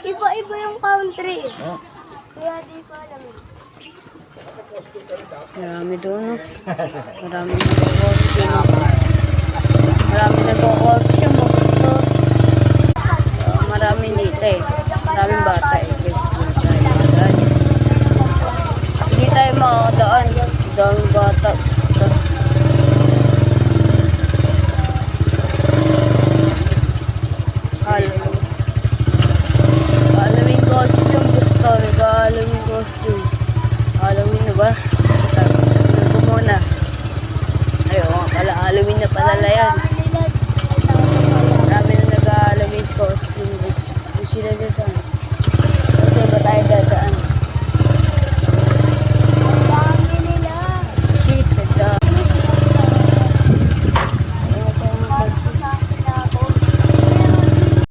Iba-iba yung country. Kaya di ko alam. Marami doon, no? Marami nag-auction. Marami nag-auction, mo gusto. Marami dito eh. Maraming bata eh. Hindi tayo makakadaan. Daming bata. Halloween costume gusto. Halloween costume. Halloween na ba? Tignan ko muna. Ayun, pala Halloween na pala yan. Marami na nag-Halloween